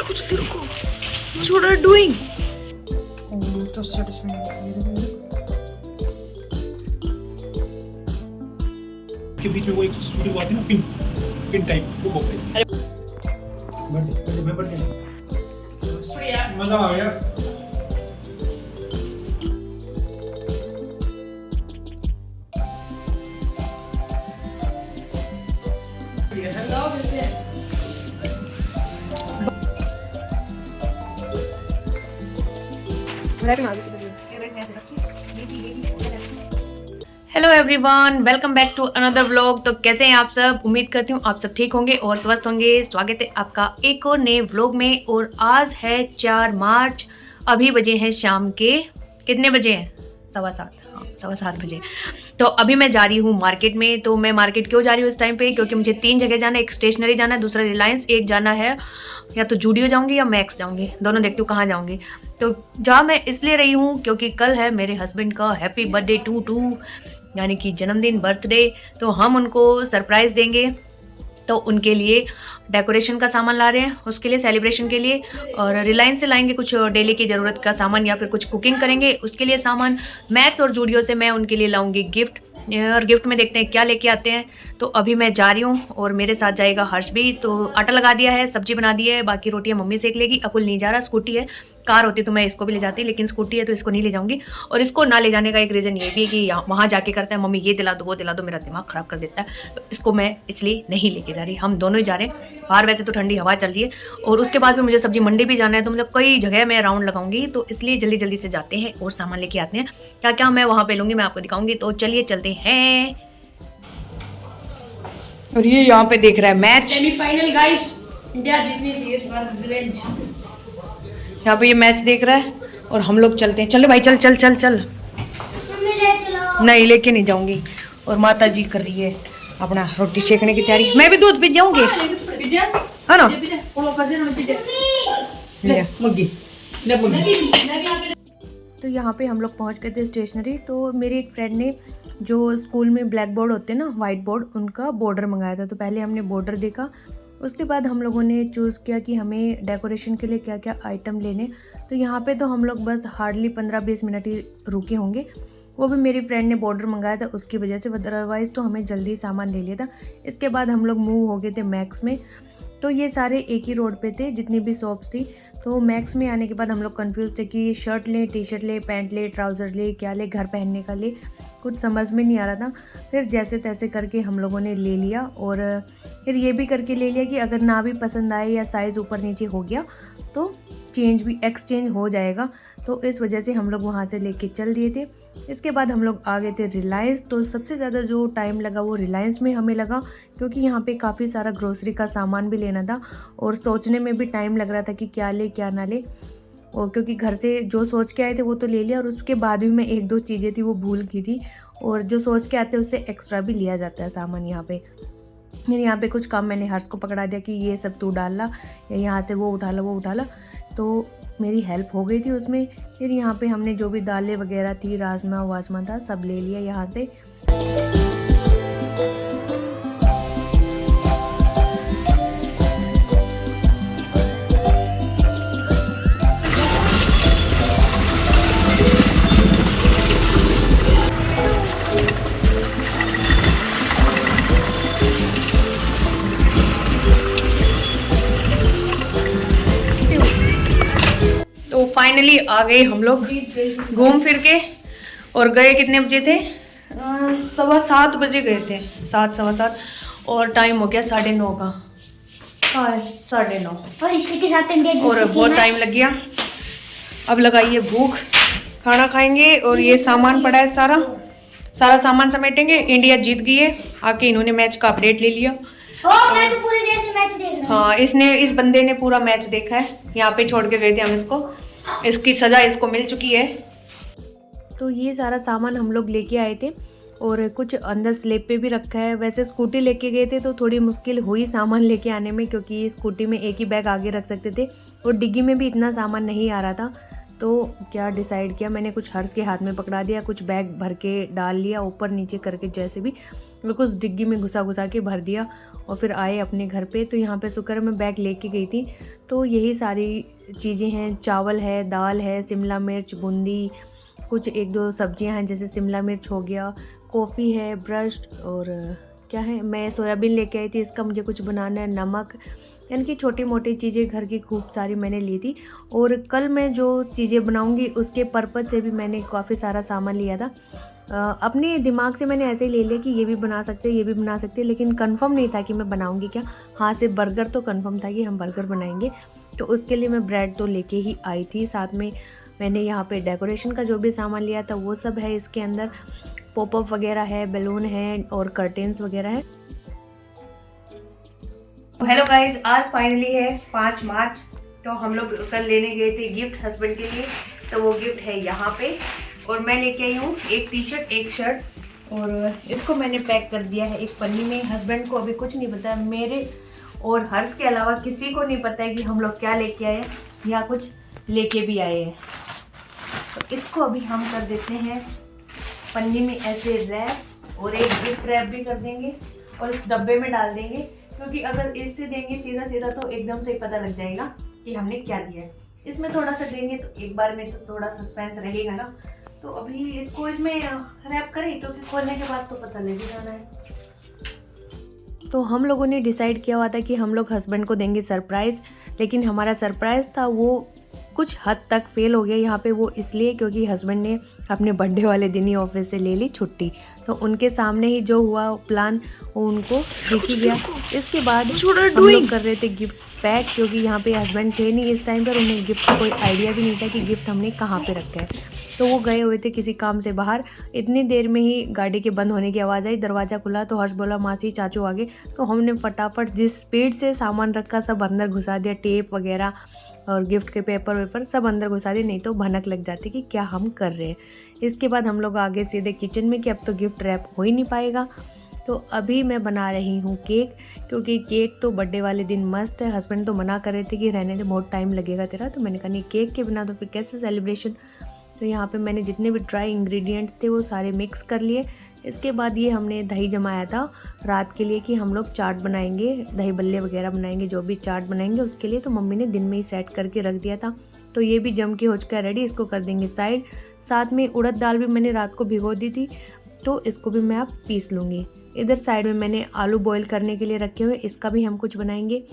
कुछ जल्दी रुको। What are you doing? तो के बीच में वो एक स्टूडियो आती है ना, पिन टाइप, वो बोलते हैं। बर्थडे मजा आ गया। Hello everyone, welcome back to another vlog. तो कैसे हैं आप सब? उम्मीद करती हूँ आप सब ठीक होंगे और स्वस्थ होंगे। स्वागत है आपका एक और नए व्लॉग में। और आज है 4 मार्च। अभी बजे हैं शाम के, कितने बजे हैं? 7:15। हाँ, 7:15 बजे। तो अभी मैं जा रही हूँ मार्केट में। तो मैं मार्केट क्यों जा रही हूँ इस टाइम पे? क्योंकि मुझे 3 जगह जाना है। एक स्टेशनरी जाना है, दूसरा रिलायंस, एक जाना है या तो जूडियो जाऊँगी या मैक्स जाऊँगी, दोनों देखती हूँ कहाँ जाऊँगी। तो जा मैं इसलिए रही हूँ क्योंकि कल है मेरे हस्बैंड का हैप्पी बर्थडे टू यानी कि जन्मदिन, बर्थडे। तो हम उनको सरप्राइज़ देंगे। तो उनके लिए डेकोरेशन का सामान ला रहे हैं, उसके लिए, सेलिब्रेशन के लिए। और रिलायंस से लाएंगे कुछ डेली की ज़रूरत का सामान या फिर कुछ कुकिंग करेंगे उसके लिए सामान। मैक्स और जूडियो से मैं उनके लिए लाऊंगी गिफ्ट। और गिफ्ट में देखते हैं क्या लेके आते हैं। तो अभी मैं जा रही हूँ और मेरे साथ जाएगा हर्ष भी। तो आटा लगा दिया है, सब्जी बना दी है, बाकी रोटियाँ मम्मी सेक लेगी। अकुल नहीं जा रहा, स्कूटी है। कार होती तो मैं इसको भी ले जाती, लेकिन स्कूटी है तो इसको नहीं ले जाऊंगी। और इसको ना ले जाने का एक रीज़न ये भी है कि वहाँ जाके करता है मम्मी ये दिला दो वो दिला दो, मेरा दिमाग ख़राब कर देता है। तो इसको मैं इसलिए नहीं लेके जा रही। हम दोनों ही जा रहे हैं बाहर। वैसे तो ठंडी हवा चल रही है और उसके बाद में मुझे सब्जी मंडी भी जाना है। तो मतलब कई जगह मैं राउंड लगाऊंगी, तो इसलिए जल्दी जल्दी से जाते हैं और सामान लेके आते हैं। क्या क्या मैं वहाँ पे लूँगी मैं आपको दिखाऊंगी। तो चलिए चलते हैं। और ये यहाँ पे देख रहा है मैच, सेमीफाइनल गाइस, इंडिया जीतनी चाहिए इस बार, रिवेंज। यहाँ पे ये मैच देख रहा है और हम लोग चलते हैं। चलो भाई, चल चल चल चल। नहीं, लेके नहीं जाऊंगी। और माता जी कर रही है अपना रोटी सेकने की तैयारी। मैं भी दूध पी जाऊंगी, है ना? तो यहाँ पे हम लोग पहुँच गए थे स्टेशनरी। तो मेरी एक फ्रेंड ने जो स्कूल में ब्लैक बोर्ड होते हैं ना, वाइट बोर्ड, उनका बॉर्डर मंगाया था। तो पहले हमने बॉर्डर देखा, उसके बाद हम लोगों ने चूज़ किया कि हमें डेकोरेशन के लिए क्या क्या आइटम लेने। तो यहाँ पे तो हम लोग बस हार्डली 15-20 मिनट ही रुके होंगे। वो भी मेरी फ्रेंड ने बॉर्डर मंगाया था उसकी वजह से, अदरवाइज़ तो हमें जल्दी सामान ले लिया था। इसके बाद हम लोग मूव हो गए थे मैक्स में। तो ये सारे एक ही रोड पे थे जितनी भी शॉप्स थी। तो मैक्स में आने के बाद हम लोग कंफ्यूज थे कि शर्ट ले, टी शर्ट ले, पैंट ले, ट्राउज़र ले, क्या ले, घर पहनने का ले, कुछ समझ में नहीं आ रहा था। फिर जैसे तैसे करके हम लोगों ने ले लिया। और फिर ये भी करके ले लिया कि अगर ना भी पसंद आए या साइज़ ऊपर नीचे हो गया तो एक्सचेंज हो जाएगा। तो इस वजह से हम लोग वहाँ से लेके चल दिए थे। इसके बाद हम लोग आ गए थे रिलायंस। तो सबसे ज़्यादा जो टाइम लगा वो रिलायंस में हमें लगा, क्योंकि यहाँ पे काफ़ी सारा ग्रोसरी का सामान भी लेना था और सोचने में भी टाइम लग रहा था कि क्या ले क्या ना ले। और क्योंकि घर से जो सोच के आए थे वो तो ले लिया, और उसके बाद भी मैं 1-2 चीज़ें थी वो भूल गई थी। और जो सोच के आते हैं उससे एक्स्ट्रा भी लिया जाता है सामान यहाँ पे। फिर यहाँ पे कुछ काम मैंने हर्ष को पकड़ा दिया कि ये सब तू डाल ला, या यहाँ से वो उठा ला। तो मेरी हेल्प हो गई थी उसमें। फिर यहाँ पे हमने जो भी दालें वगैरह थी, राजमा वाजमा था, सब ले लिया यहाँ से। तो फाइनली आ गए हम लोग घूम फिर के। और गए कितने बजे थे? 7:15 बजे गए थे, 7-7:15। और टाइम हो गया 9:30 का। हाँ, 9:30। और इसी के साथ इंडिया और बहुत टाइम लग गया। अब लगाइए भूख, खाना खाएंगे। और ये सामान पड़ा है, सारा सामान समेटेंगे। इंडिया जीत गई है। आके इन्होंने मैच का अपडेट ले लिया। मैं तो पूरी देर से मैच देख रहा हूं। हाँ, इस बंदे ने पूरा मैच देखा है। यहाँ पे छोड़ के गए थे हम इसको, इसकी सज़ा इसको मिल चुकी है। तो ये सारा सामान हम लोग लेके आए थे और कुछ अंदर स्लेब पे भी रखा है। वैसे स्कूटी लेके गए थे तो थोड़ी मुश्किल हुई सामान लेके आने में, क्योंकि स्कूटी में एक ही बैग आगे रख सकते थे और डिग्गी में भी इतना सामान नहीं आ रहा था। तो क्या डिसाइड किया मैंने, कुछ हर्ष के हाथ में पकड़ा दिया, कुछ बैग भर के डाल लिया ऊपर नीचे करके जैसे भी। बिल्कुल उस डिग्गी में घुसा के भर दिया और फिर आए अपने घर पे। तो यहाँ पे शुक्र मैं बैग लेके गई थी। तो यही सारी चीज़ें हैं, चावल है, दाल है, शिमला मिर्च, बूंदी, कुछ 1-2 सब्जियां हैं जैसे शिमला मिर्च हो गया, कॉफ़ी है, ब्रश और क्या है, मैं सोयाबीन लेके आई थी, इसका मुझे कुछ बनाना है, नमक, यानी कि छोटी मोटी चीज़ें घर की खूब सारी मैंने ली थी। और कल मैं जो चीज़ें बनाऊंगी उसके पर्पज़ से भी मैंने काफ़ी सारा सामान लिया था। अपने दिमाग से मैंने ऐसे ही ले लिया कि ये भी बना सकते हैं, ये भी बना सकते हैं, लेकिन कंफर्म नहीं था कि मैं बनाऊंगी क्या। हाँ, सिर्फ बर्गर तो कंफर्म था कि हम बर्गर बनाएंगे। तो उसके लिए मैं ब्रेड तो लेके ही आई थी, साथ में मैंने यहाँ पे डेकोरेशन का जो भी सामान लिया था वो सब है इसके अंदर, पॉपअप वगैरह है, बैलून है और कर्टेंस वगैरह है। हेलो गाइस, आज फाइनली है 5 मार्च। तो हम लोग कल लेने गए थे गिफ्ट हस्बैंड के लिए, तो वो गिफ्ट है यहाँ पे। और मैं लेके आई हूँ एक टी शर्ट, एक शर्ट, और इसको मैंने पैक कर दिया है एक पन्नी में। हस्बैंड को अभी कुछ नहीं पता, मेरे और हर्ष के अलावा किसी को नहीं पता है कि हम लोग क्या लेके आए या कुछ लेके भी आए हैं। तो इसको अभी हम कर देते हैं पन्नी में ऐसे रैप, और एक गिफ्ट रैप भी कर देंगे और इस डब्बे में डाल देंगे, क्योंकि अगर इससे देंगे सीधा सीधा तो एकदम से ही पता लग जाएगा कि हमने क्या दिया है। इसमें थोड़ा सा देंगे तो एक बार में तो थोड़ा सस्पेंस रहेगा ना। तो अभी इसको इसमें रैप करें, क्योंकि खोलने के बाद तो पता लग ही जाना है। तो हम लोगों ने डिसाइड किया हुआ था कि हम लोग हस्बैंड को देंगे सरप्राइज़, लेकिन हमारा सरप्राइज़ था वो कुछ हद तक फेल हो गया यहाँ पे। वो इसलिए क्योंकि हस्बैंड ने अपने बर्थडे वाले दिन ही ऑफिस से ले ली छुट्टी, तो उनके सामने ही जो हुआ प्लान वो उनको दिख ही गया। इसके बाद हम लोग कर रहे थे गिफ्ट पैक, क्योंकि यहाँ पे हस्बैंड थे नहीं इस टाइम पर, उन्हें गिफ्ट का कोई आइडिया भी नहीं था कि गिफ्ट हमने कहाँ पे रखा है। तो वो गए हुए थे किसी काम से बाहर। इतनी देर में ही गाड़ी के बंद होने की आवाज़ आई, दरवाज़ा खुला तो हर्ष बोला मासी चाचू आ गए। तो हमने फटाफट जिस स्पीड से सामान रखा सब अंदर घुसा दिया, टेप वगैरह और गिफ्ट के पेपर वेपर सब अंदर घुसा दिए, नहीं तो भनक लग जाती कि क्या हम कर रहे हैं। इसके बाद हम लोग आगे सीधे किचन में कि अब तो गिफ्ट रैप हो ही नहीं पाएगा। तो अभी मैं बना रही हूँ केक, क्योंकि केक तो बर्थडे वाले दिन मस्त है। हस्बैंड तो मना कर रहे थे कि रहने दे, बहुत टाइम लगेगा तेरा, तो मैंने कहा नहीं, केक के बिना तो फिर कैसे सेलिब्रेशन। तो यहाँ पे मैंने जितने भी ड्राई इंग्रेडिएंट्स थे वो सारे मिक्स कर लिए। इसके बाद ये हमने दही जमाया था रात के लिए कि हम लोग चाट बनाएंगे, दही बल्ले वगैरह बनाएंगे, जो भी चाट बनाएंगे उसके लिए। तो मम्मी ने दिन में ही सेट करके रख दिया था। तो ये भी जम के हो चुका है रेडी, इसको कर देंगे साइड। साथ में उड़द दाल भी मैंने रात को भिगो दी थी, तो इसको भी मैं अब पीस लूँगी। इधर साइड में मैंने आलू बॉईल करने के लिए रखे हुए, इसका भी हम कुछ बनाएंगे।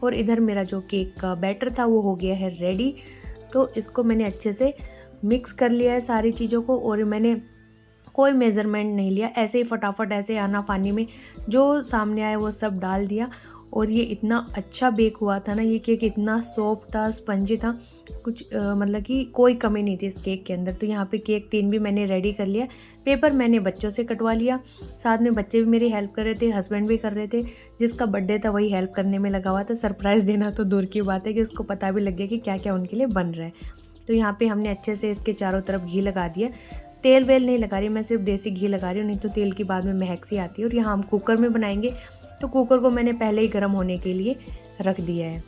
और इधर मेरा जो केक का बैटर था वो हो गया है रेडी। तो इसको मैंने अच्छे से मिक्स कर लिया है सारी चीज़ों को, और मैंने कोई मेज़रमेंट नहीं लिया, ऐसे ही फटाफट ऐसे आना पानी में जो सामने आया वो सब डाल दिया। और ये इतना अच्छा बेक हुआ था ना, ये केक इतना सॉफ्ट था, स्पंजी था, कुछ मतलब कि कोई कमी नहीं थी इस केक के अंदर। तो यहाँ पे केक टिन भी मैंने रेडी कर लिया, पेपर मैंने बच्चों से कटवा लिया, साथ में बच्चे भी मेरी हेल्प कर रहे थे, हस्बैंड भी कर रहे थे। जिसका बर्थडे था वही हेल्प करने में लगा हुआ था। सरप्राइज़ देना तो दूर की बात है कि उसको पता भी लग गया कि क्या क्या उनके लिए बन रहा है। तो यहाँ पे हमने अच्छे से इसके चारों तरफ घी लगा दिया। तेल वेल नहीं लगा रही मैं, सिर्फ देसी घी लगा रही हूँ, नहीं तो तेल की बाद में महक सी आती है। और यहाँ हम कुकर में बनाएंगे, तो कुकर को मैंने पहले ही गर्म होने के लिए रख दिया है।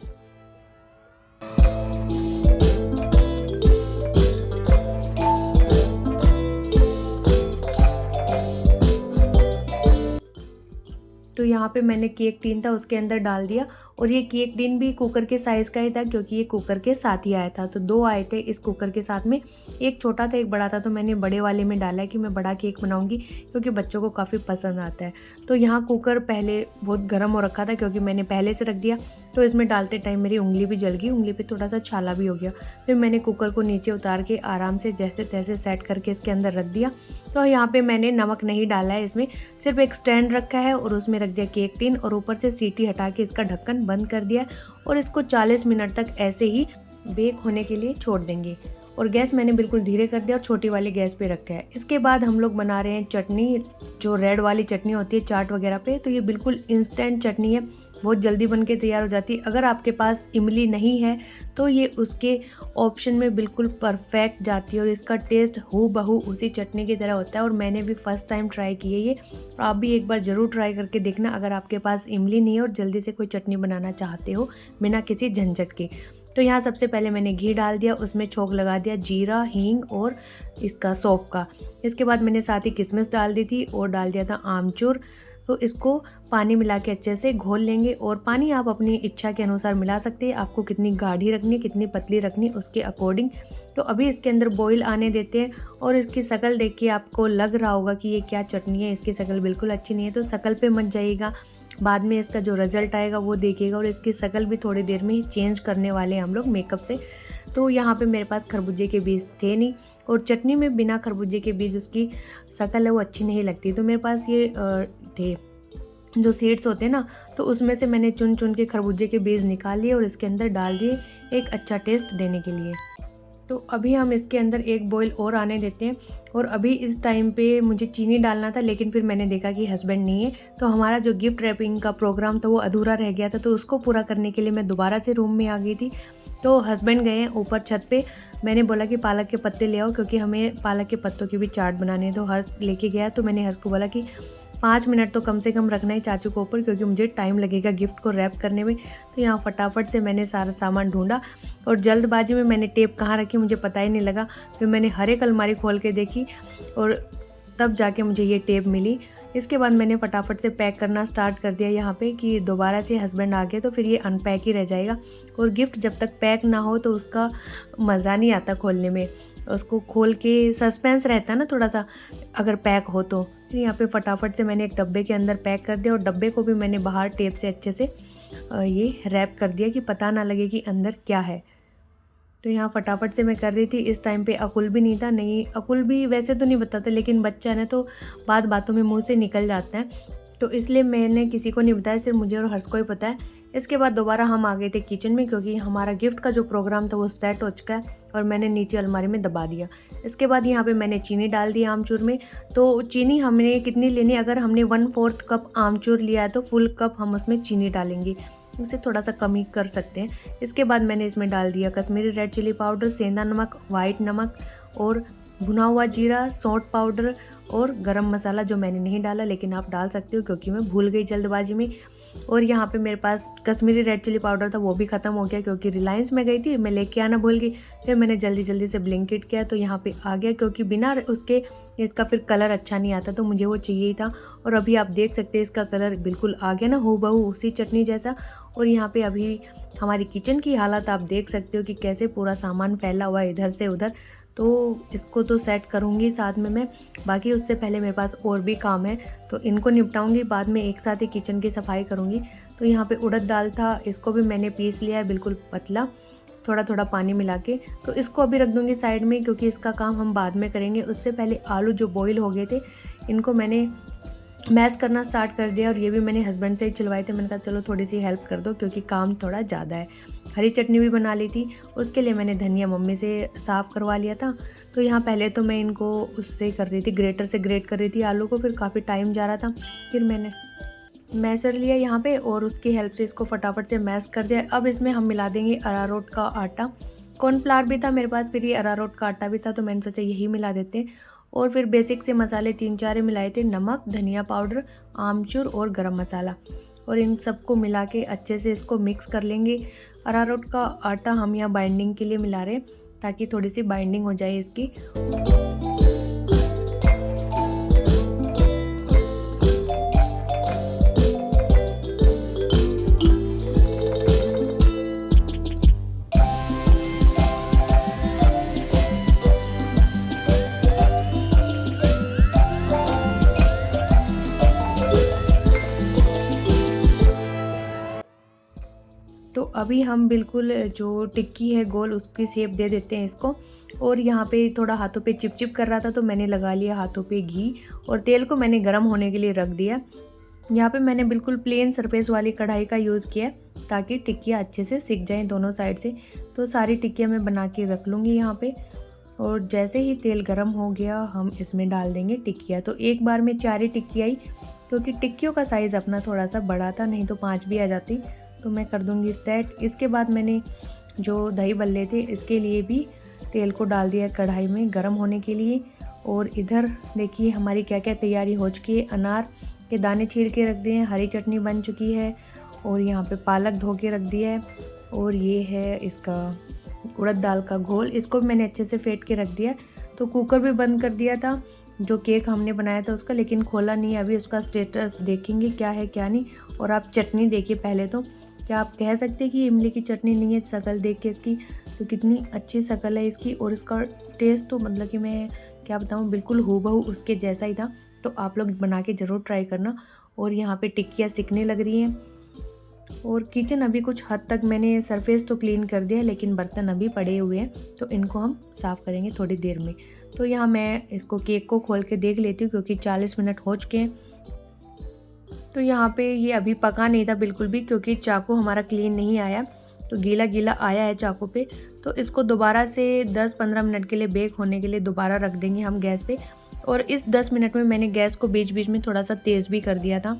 तो यहाँ पे मैंने केक टिन था उसके अंदर डाल दिया, और ये केक टिन भी कुकर के साइज़ का ही था, क्योंकि ये कुकर के साथ ही आया था। तो 2 आए थे इस कुकर के साथ में, एक छोटा था एक बड़ा था। तो मैंने बड़े वाले में डाला है कि मैं बड़ा केक बनाऊंगी, क्योंकि बच्चों को काफ़ी पसंद आता है। तो यहाँ कुकर पहले बहुत गर्म हो रखा था, क्योंकि मैंने पहले से रख दिया। तो इसमें डालते टाइम मेरी उंगली भी जल गई, उंगली पर थोड़ा सा छाला भी हो गया। फिर मैंने कुकर को नीचे उतार के आराम से जैसे तैसे सेट करके इसके अंदर रख दिया। तो यहाँ पे मैंने नमक नहीं डाला है, इसमें सिर्फ एक स्टैंड रखा है और उसमें रख दिया केक टिन, और ऊपर से सीटी हटा के इसका ढक्कन बंद कर दिया। और इसको 40 मिनट तक ऐसे ही बेक होने के लिए छोड़ देंगे। और गैस मैंने बिल्कुल धीरे कर दिया और छोटी वाली गैस पे रखा है। इसके बाद हम लोग बना रहे हैं चटनी, जो रेड वाली चटनी होती है चाट वगैरह पे। तो ये बिल्कुल इंस्टेंट चटनी है, बहुत जल्दी बन के तैयार हो जाती है। अगर आपके पास इमली नहीं है तो ये उसके ऑप्शन में बिल्कुल परफेक्ट जाती है, और इसका टेस्ट हूबहू उसी चटनी की तरह होता है। और मैंने भी फर्स्ट टाइम ट्राई की है ये, आप भी एक बार ज़रूर ट्राई करके देखना अगर आपके पास इमली नहीं है और जल्दी से कोई चटनी बनाना चाहते हो बिना किसी झंझट के। तो यहाँ सबसे पहले मैंने घी डाल दिया, उसमें छोंक लगा दिया जीरा, हींग और इसका सौंफ का। इसके बाद मैंने साथ ही किशमिश डाल दी थी और डाल दिया था आमचूर। तो इसको पानी मिला के अच्छे से घोल लेंगे। और पानी आप अपनी इच्छा के अनुसार मिला सकते हैं, आपको कितनी गाढ़ी रखनी है कितनी पतली रखनी उसके अकॉर्डिंग। तो अभी इसके अंदर बॉईल आने देते हैं। और इसकी शक्ल देख के आपको लग रहा होगा कि ये क्या चटनी है, इसकी शक्ल बिल्कुल अच्छी नहीं है, तो शक्ल पे मत जाइएगा, बाद में इसका जो रिजल्ट आएगा वो देखिएगा। और इसकी शक्ल भी थोड़ी देर में ही चेंज करने वाले हैं हम लोग मेकअप से। तो यहाँ पे मेरे पास खरबूजे के बीज थे नहीं, और चटनी में बिना खरबूजे के बीज उसकी शक्ल है वो अच्छी नहीं लगती। तो मेरे पास ये थे जो सीड्स होते हैं ना, तो उसमें से मैंने चुन चुन के खरबूजे के बीज निकाल लिए और इसके अंदर डाल दिए एक अच्छा टेस्ट देने के लिए। तो अभी हम इसके अंदर एक बॉईल और आने देते हैं। और अभी इस टाइम पे मुझे चीनी डालना था, लेकिन फिर मैंने देखा कि हस्बैंड नहीं है, तो हमारा जो गिफ्ट रैपिंग का प्रोग्राम था वो अधूरा रह गया था। तो उसको पूरा करने के लिए मैं दोबारा से रूम में आ गई थी। तो हस्बैंड गए हैं ऊपर छत पे, मैंने बोला कि पालक के पत्ते ले आओ, क्योंकि हमें पालक के पत्तों की भी चाट बनानी है। तो हर्ष लेके गया, तो मैंने हर्ष को बोला कि 5 मिनट तो कम से कम रखना है चाचू को ऊपर, क्योंकि मुझे टाइम लगेगा गिफ्ट को रैप करने में। तो यहाँ फटाफट से मैंने सारा सामान ढूंढा, और जल्दबाजी में मैंने टेप कहाँ रखी मुझे पता ही नहीं लगा। फिर मैंने हर एक अलमारी खोल के देखी और तब जाके मुझे ये टेप मिली। इसके बाद मैंने फटाफट से पैक करना स्टार्ट कर दिया यहाँ पे, कि दोबारा से हस्बैंड आ गए तो फिर ये अनपैक ही रह जाएगा। और गिफ्ट जब तक पैक ना हो तो उसका मज़ा नहीं आता खोलने में, उसको खोल के सस्पेंस रहता है ना थोड़ा सा अगर पैक हो तो। फिर यहाँ पे फटाफट से मैंने एक डब्बे के अंदर पैक कर दिया, और डब्बे को भी मैंने बाहर टेप से अच्छे से ये रैप कर दिया कि पता ना लगे कि अंदर क्या है। तो यहाँ फटाफट से मैं कर रही थी। इस टाइम पे अकुल भी नहीं था, नहीं अकुल भी वैसे तो नहीं बताता, लेकिन बच्चा है ना तो बात बातों में मुंह से निकल जाता है, तो इसलिए मैंने किसी को नहीं बताया, सिर्फ मुझे और हर्ष को ही पता है। इसके बाद दोबारा हम आ गए थे किचन में, क्योंकि हमारा गिफ्ट का जो प्रोग्राम था वो सेट हो चुका है, और मैंने नीचे अलमारी में दबा दिया। इसके बाद यहाँ पे मैंने चीनी डाल दी आमचूर में। तो चीनी हमने कितनी लेनी, अगर हमने 1/4 कप आमचूर लिया है तो फुल कप हम उसमें चीनी डालेंगे, उसे थोड़ा सा कम ही कर सकते हैं। इसके बाद मैंने इसमें डाल दिया कश्मीरी रेड चिली पाउडर, सेंधा नमक, वाइट नमक, और भुना हुआ जीरा, सौंठ पाउडर, और गरम मसाला जो मैंने नहीं डाला, लेकिन आप डाल सकते हो क्योंकि मैं भूल गई जल्दबाजी में। और यहाँ पे मेरे पास कश्मीरी रेड चिली पाउडर था, वो भी ख़त्म हो गया, क्योंकि रिलायंस में गई थी, मैं लेके आना भूल गई। फिर मैंने जल्दी जल्दी से ब्लिंकिट किया, तो यहाँ पे आ गया, क्योंकि बिना उसके इसका फिर कलर अच्छा नहीं आता, तो मुझे वो चाहिए ही था। और अभी आप देख सकते हैं इसका कलर बिल्कुल आ गया ना, हूबहू उसी चटनी जैसा। और यहाँ पे अभी हमारी किचन की हालत आप देख सकते हो कि कैसे पूरा सामान फैला हुआ है इधर से उधर। तो इसको तो सेट करूँगी साथ में मैं, बाकी उससे पहले मेरे पास और भी काम है, तो इनको निपटाऊँगी, बाद में एक साथ ही किचन की सफाई करूँगी। तो यहाँ पे उड़द दाल था, इसको भी मैंने पीस लिया है बिल्कुल पतला, थोड़ा थोड़ा पानी मिला के। तो इसको अभी रख दूँगी साइड में, क्योंकि इसका काम हम बाद में करेंगे। उससे पहले आलू जो बॉईल हो गए थे, इनको मैंने मैश करना स्टार्ट कर दिया, और ये भी मैंने हस्बैंड से ही चिलवाए थे। मैंने कहा चलो थोड़ी सी हेल्प कर दो, क्योंकि काम थोड़ा ज़्यादा है। हरी चटनी भी बना ली थी, उसके लिए मैंने धनिया मम्मी से साफ़ करवा लिया था। तो यहाँ पहले तो मैं इनको उससे कर रही थी, ग्रेटर से ग्रेट कर रही थी आलू को, फिर काफ़ी टाइम जा रहा था। फिर मैंने मैशर लिया यहाँ पे, और उसकी हेल्प से इसको फटाफट से मैश कर दिया। अब इसमें हम मिला देंगे अरारोट का आटा, कॉर्नफ्लावर भी था मेरे पास, फिर ये अरारोट का आटा भी था, तो मैंने सोचा यही मिला देते हैं। और फिर बेसिक से मसाले 3-4 मिलाए थे, नमक, धनिया पाउडर, आमचूर और गरम मसाला। और इन सबको मिला के अच्छे से इसको मिक्स कर लेंगे। अरारोट का आटा हम यहाँ बाइंडिंग के लिए मिला रहे हैं, ताकि थोड़ी सी बाइंडिंग हो जाए इसकी। तो अभी हम बिल्कुल जो टिक्की है गोल उसकी शेप दे देते हैं इसको। और यहाँ पे थोड़ा हाथों पे चिपचिप कर रहा था, तो मैंने लगा लिया हाथों पे घी, और तेल को मैंने गर्म होने के लिए रख दिया। यहाँ पे मैंने बिल्कुल प्लेन सरफेस वाली कढ़ाई का यूज़ किया, ताकि टिक्कियाँ अच्छे से सिक जाएँ दोनों साइड से। तो सारी टिक्कियाँ मैं बना के रख लूँगी यहाँ पे। और जैसे ही तेल गर्म हो गया, हम इसमें डाल देंगे टिक्कियाँ। तो एक बार में 4 ही टिक्की आई, क्योंकि टिक्कियों का साइज़ अपना थोड़ा सा बड़ा था, नहीं तो 5 भी आ जाती। तो मैं कर दूंगी सेट। इसके बाद मैंने जो दही बल्ले थे, इसके लिए भी तेल को डाल दिया कढ़ाई में गर्म होने के लिए। और इधर देखिए हमारी क्या क्या तैयारी हो चुकी है। अनार के दाने छील के रख दिए हैं, हरी चटनी बन चुकी है, और यहाँ पे पालक धो के रख दिया है, और ये है इसका उड़द दाल का घोल, इसको भी मैंने अच्छे से फेंट के रख दिया। तो कुकर भी बंद कर दिया था, जो केक हमने बनाया था उसका, लेकिन खोला नहीं है अभी, उसका स्टेटस देखेंगे क्या है क्या नहीं। और आप चटनी देखिए पहले तो, क्या आप कह सकते हैं कि इमली की चटनी नहीं है? शक्ल देख के इसकी तो कितनी अच्छी शक्ल है इसकी, और इसका टेस्ट तो मतलब कि मैं क्या बताऊँ, बिल्कुल हूबहू उसके जैसा ही था। तो आप लोग बना के ज़रूर ट्राई करना। और यहाँ पे टिक्कियाँ सिकने लग रही हैं। और किचन अभी कुछ हद तक मैंने सरफेस तो क्लीन कर दिया है, लेकिन बर्तन अभी पड़े हुए हैं, तो इनको हम साफ़ करेंगे थोड़ी देर में। तो यहाँ मैं इसको केक को खोल के देख लेती हूँ, क्योंकि 40 मिनट हो चुके हैं। तो यहाँ पे ये अभी पका नहीं था बिल्कुल भी, क्योंकि चाकू हमारा क्लीन नहीं आया, तो गीला गीला आया है चाकू पे। तो इसको दोबारा से 10-15 मिनट के लिए बेक होने के लिए दोबारा रख देंगे हम गैस पे। और इस 10 मिनट में मैंने गैस को बीच बीच में थोड़ा सा तेज़ भी कर दिया था।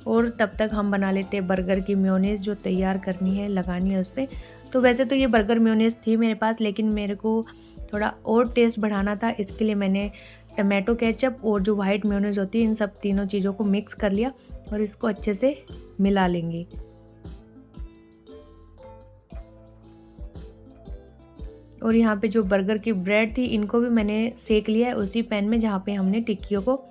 और तब तक हम बना लेते हैं बर्गर की मेयोनेज़, जो तैयार करनी है, लगानी है उस पर। तो वैसे तो ये बर्गर मेयोनेज़ थी मेरे पास, लेकिन मेरे को थोड़ा और टेस्ट बढ़ाना था, इसके लिए मैंने टमाटो केचप और जो वाइट मेयोनेज़ होती है, इन सब तीनों चीज़ों को मिक्स कर लिया और इसको अच्छे से मिला लेंगे। और यहाँ पे जो बर्गर की ब्रेड थी, इनको भी मैंने सेक लिया है उसी पैन में जहाँ पे हमने टिक्कियों को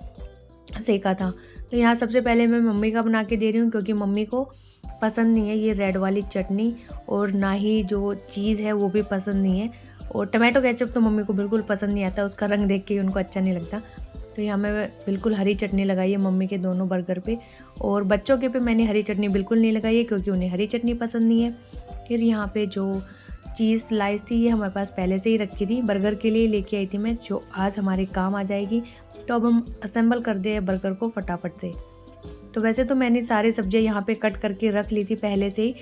सेका था। तो यहाँ सबसे पहले मैं मम्मी का बना के दे रही हूँ, क्योंकि मम्मी को पसंद नहीं है ये रेड वाली चटनी, और ना ही जो चीज़ है वो भी पसंद नहीं है। और टमाटो केचप तो मम्मी को बिल्कुल पसंद नहीं आता, उसका रंग देख के उनको अच्छा नहीं लगता। तो यहाँ मैं बिल्कुल हरी चटनी लगाई है मम्मी के दोनों बर्गर पे, और बच्चों के पे मैंने हरी चटनी बिल्कुल नहीं लगाई है, क्योंकि उन्हें हरी चटनी पसंद नहीं है। फिर यहाँ पे जो चीज़ स्लाइस थी, ये हमारे पास पहले से ही रखी थी, बर्गर के लिए लेके आई थी मैं, जो आज हमारे काम आ जाएगी। तो अब हम असेंबल कर दें बर्गर को फटाफट से। तो वैसे तो मैंने सारी सब्जियां यहाँ पे कट करके रख ली थी पहले से ही,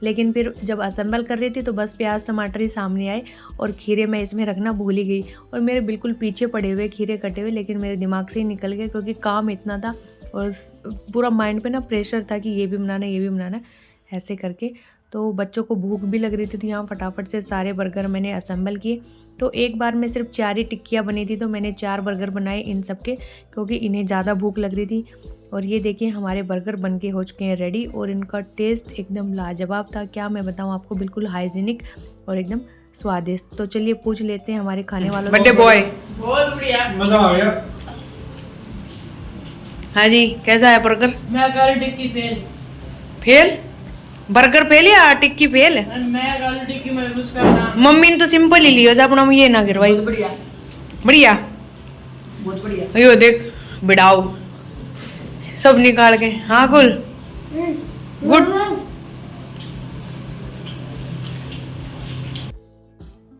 लेकिन फिर जब असेंबल कर रही थी तो बस प्याज टमाटर ही सामने आए, और खीरे मैं इसमें रखना भूल ही गई। और मेरे बिल्कुल पीछे पड़े हुए खीरे कटे हुए, लेकिन मेरे दिमाग से ही निकल गए, क्योंकि काम इतना था और पूरा माइंड पे ना प्रेशर था कि ये भी बनाना है, ये भी बनाना है, ऐसे करके। तो बच्चों को भूख भी लग रही थी, तो यहाँ फटाफट से सारे बर्गर मैंने असेंबल किए। तो एक बार में सिर्फ 4 ही टिक्कियाँ बनी थी, तो मैंने 4 बर्गर बनाए इन सब के, क्योंकि इन्हें ज़्यादा भूख लग रही थी। और ये देखिए हमारे बर्गर बन के हो चुके हैं रेडी, और इनका टेस्ट एकदम लाजवाब था, क्या मैं बताऊँ आपको, बिल्कुल हाइजीनिक और एकदम स्वादिष्ट। तो चलिए पूछ लेते हैं हमारे खाने वालों बर्थडे बॉय। बहुत बढ़िया। मजा आ गया। हाँ जी, कैसा है बर्गर? मैं काली टिक्की फेल। फेल? बर्गर फेल या टिक्की फेल? मैं काली टिक्की में उसका नाम मम्मी ने तो सिंपल ही लियो, अपना ये ना गिरवाई। बहुत बढ़िया, बढ़िया, बहुत बढ़िया। यो देख बिड़ाओ सब निकाल के। हाँ गुल गुड।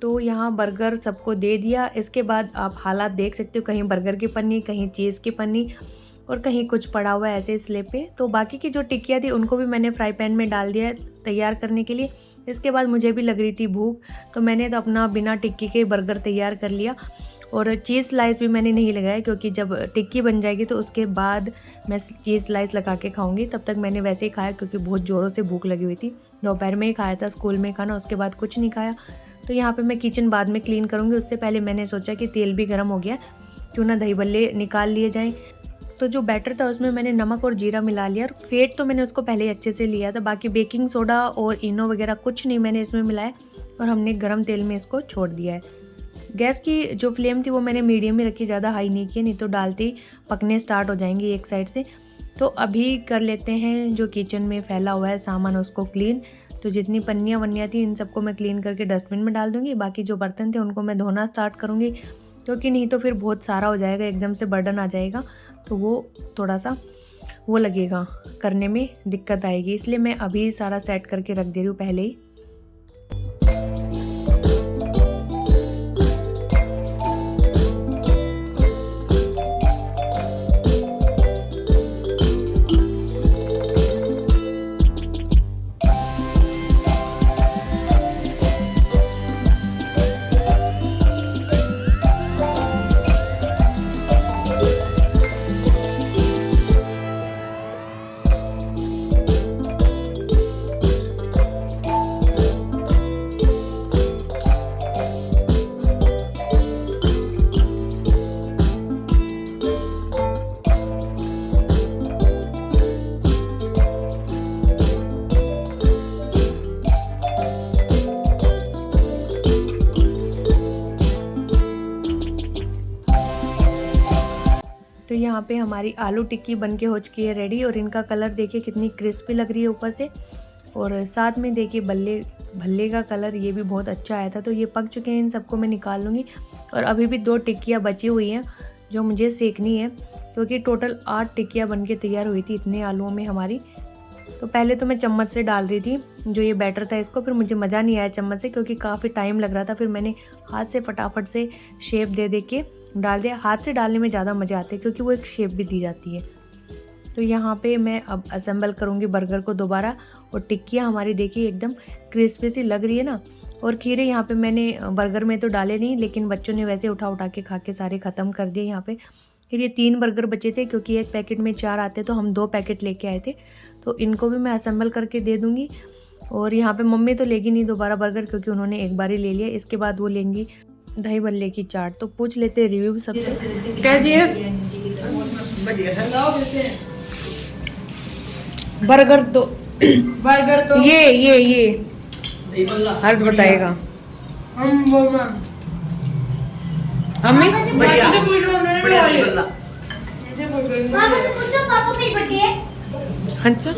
तो यहाँ बर्गर सबको दे दिया। इसके बाद आप हालात देख सकते हो, कहीं बर्गर की पन्नी, कहीं चीज़ की पन्नी, और कहीं कुछ पड़ा हुआ है ऐसे स्लेब पे। तो बाकी की जो टिक्कियाँ थी उनको भी मैंने फ्राई पैन में डाल दिया तैयार करने के लिए। इसके बाद मुझे भी लग रही थी भूख, तो मैंने तो अपना बिना टिक्की के बर्गर तैयार कर लिया। और चीज़ स्लाइस भी मैंने नहीं लगाया, क्योंकि जब टिक्की बन जाएगी तो उसके बाद मैं चीज़ स्लाइस लगा के खाऊंगी। तब तक मैंने वैसे ही खाया, क्योंकि बहुत ज़ोरों से भूख लगी हुई थी। दोपहर में ही खाया था स्कूल में खाना, उसके बाद कुछ नहीं खाया। तो यहाँ पे मैं किचन बाद में क्लीन करूँगी, उससे पहले मैंने सोचा कि तेल भी गर्म हो गया, क्यों ना दही बल्ले निकाल लिए जाएँ। तो जो बैटर था उसमें मैंने नमक और जीरा मिला लिया, और फेट तो मैंने उसको पहले ही अच्छे से लिया था। बाकी बेकिंग सोडा और इनो वगैरह कुछ नहीं मैंने इसमें मिलाया, और हमने गरम तेल में इसको छोड़ दिया है। गैस की जो फ्लेम थी वो मैंने मीडियम ही रखी, ज़्यादा हाई नहीं किया, नहीं तो डालते ही पकने स्टार्ट हो जाएंगी एक साइड से। तो अभी कर लेते हैं जो किचन में फैला हुआ है सामान उसको क्लीन। तो जितनी पन्नियाँ वन्नियाँ थी इन सबको मैं क्लीन करके डस्टबिन में डाल दूँगी। बाकी जो बर्तन थे उनको मैं धोना स्टार्ट करूँगी, क्योंकि नहीं तो फिर बहुत सारा हो जाएगा, एकदम से बर्डन आ जाएगा, तो वो थोड़ा सा वो लगेगा, करने में दिक्कत आएगी। इसलिए मैं अभी सारा सेट करके रख दे रही हूँ पहले ही। पे हमारी आलू टिक्की बनके हो चुकी है रेडी, और इनका कलर देखिए कितनी क्रिस्पी लग रही है ऊपर से, और साथ में देखिए भल्ले का कलर ये भी बहुत अच्छा आया था। तो ये पक चुके हैं, इन सबको मैं निकाल लूँगी। और अभी भी 2 टिक्कियाँ बची हुई हैं जो मुझे सेकनी है, क्योंकि टोटल 8 टिक्कियाँ बनके तैयार हुई थी इतने आलूओं में हमारी। तो पहले तो मैं चम्मच से डाल रही थी जो ये बैटर था इसको, फिर मुझे मज़ा नहीं आया चम्मच से क्योंकि काफ़ी टाइम लग रहा था। फिर मैंने हाथ से फटाफट से शेप दे के डाल दिया। हाथ से डालने में ज़्यादा मज़ा आते हैं क्योंकि वो एक शेप भी दी जाती है। तो यहाँ पे मैं अब असेंबल करूँगी बर्गर को दोबारा। और टिक्कियाँ हमारी देखिए एकदम क्रिस्पी सी लग रही है ना। और खीरे यहाँ पे मैंने बर्गर में तो डाले नहीं, लेकिन बच्चों ने वैसे उठा के खा के सारे ख़त्म कर दिए यहाँ पे। फिर ये 3 बर्गर बचे थे क्योंकि एक पैकेट में 4 आते, तो हम 2 पैकेट लेके आए थे। तो इनको भी मैं असेंबल करके दे दूँगी। और यहाँ पे मम्मी तो लेगी नहीं दोबारा बर्गर क्योंकि उन्होंने एक बार ही ले लिया। इसके बाद वो लेंगी दही भल्ले की चाट। तो पूछ लेते हैं रिव्यू सबसे, कैसी है लाओ देते हैं। बर्गर? तो बर्गर तो ये हर्ष बताएगा। हम वो मैम अम्मी बढ़िया मुझे पूछ लो उन्होंने बढ़िया बोला बल्ला। मुझे पूछ लो पापा से पूछो पापा मेरी बर्थडे है। अच्छा,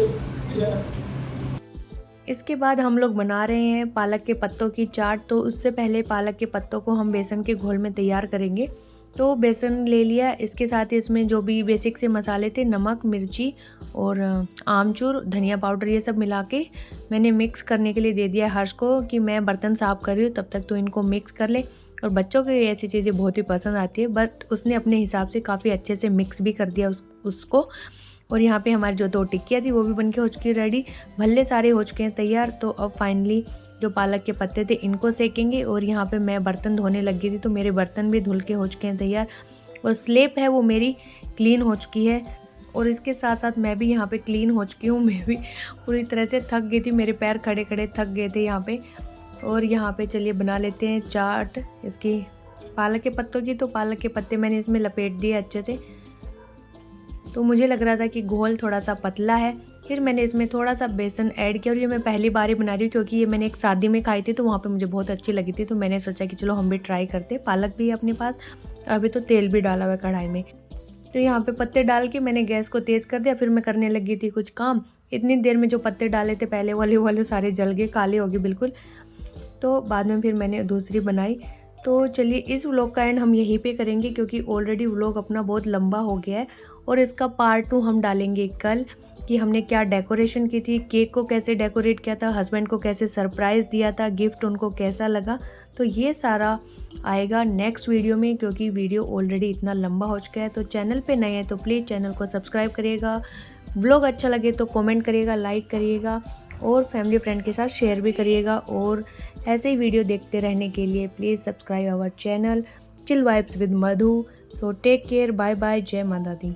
इसके बाद हम लोग बना रहे हैं पालक के पत्तों की चाट। तो उससे पहले पालक के पत्तों को हम बेसन के घोल में तैयार करेंगे। तो बेसन ले लिया, इसके साथ ही इसमें जो भी बेसिक से मसाले थे, नमक, मिर्ची और आमचूर, धनिया पाउडर, ये सब मिला के मैंने मिक्स करने के लिए दे दिया हर्ष को कि मैं बर्तन साफ़ कर रही हूँ, तब तक तो इनको मिक्स कर ले। और बच्चों को ऐसी चीज़ें बहुत ही पसंद आती है, बट उसने अपने हिसाब से काफ़ी अच्छे से मिक्स भी कर दिया उसको। और यहाँ पे हमारी जो 2 टिक्कियाँ थी वो भी बनके हो चुकी है रेडी। भल्ले सारे हो चुके हैं तैयार। तो अब फाइनली जो पालक के पत्ते थे इनको सेकेंगे। और यहाँ पे मैं बर्तन धोने लग गई थी, तो मेरे बर्तन भी धुल के हो चुके हैं तैयार। और स्लेब है वो मेरी क्लीन हो चुकी है। और इसके साथ साथ मैं भी यहाँ पे क्लीन हो चुकी हूँ। मैं भी पूरी तरह से थक गई थी, मेरे पैर खड़े खड़े थक गए थे यहाँ पे। और यहाँ पे चलिए बना लेते हैं चाट इसकी पालक के पत्तों की। तो पालक के पत्ते मैंने इसमें लपेट दिए अच्छे से। तो मुझे लग रहा था कि घोल थोड़ा सा पतला है, फिर मैंने इसमें थोड़ा सा बेसन ऐड किया। और ये मैं पहली बार ही बना रही हूँ क्योंकि ये मैंने एक शादी में खाई थी तो वहाँ पे मुझे बहुत अच्छी लगी थी। तो मैंने सोचा कि चलो हम भी ट्राई करते। पालक भी है अपने पास, अभी तो तेल भी डाला हुआ है कढ़ाई में। तो यहाँ पे पत्ते डाल के मैंने गैस को तेज़ कर दिया। फिर मैं करने लगी थी कुछ काम। इतनी देर में जो पत्ते डाले थे पहले वाले सारे जल गए, काले हो गए बिल्कुल। तो बाद में फिर मैंने दूसरी बनाई। तो चलिए इस व्लॉग का एंड हम यहीं पे करेंगे क्योंकि ऑलरेडी व्लॉग अपना बहुत लंबा हो गया है। और इसका पार्ट 2 हम डालेंगे कल कि हमने क्या डेकोरेशन की थी, केक को कैसे डेकोरेट किया था, हस्बैंड को कैसे सरप्राइज़ दिया था, गिफ्ट उनको कैसा लगा। तो ये सारा आएगा नेक्स्ट वीडियो में क्योंकि वीडियो ऑलरेडी इतना लंबा हो चुका है। तो चैनल पे नए हैं तो प्लीज़ चैनल को सब्सक्राइब करिएगा। व्लॉग अच्छा लगे तो कमेंट करिएगा, लाइक करिएगा और फैमिली फ्रेंड के साथ शेयर भी करिएगा। और ऐसे ही वीडियो देखते रहने के लिए please subscribe our channel chill vibes with Madhu. So take care, bye bye, जय माता दी।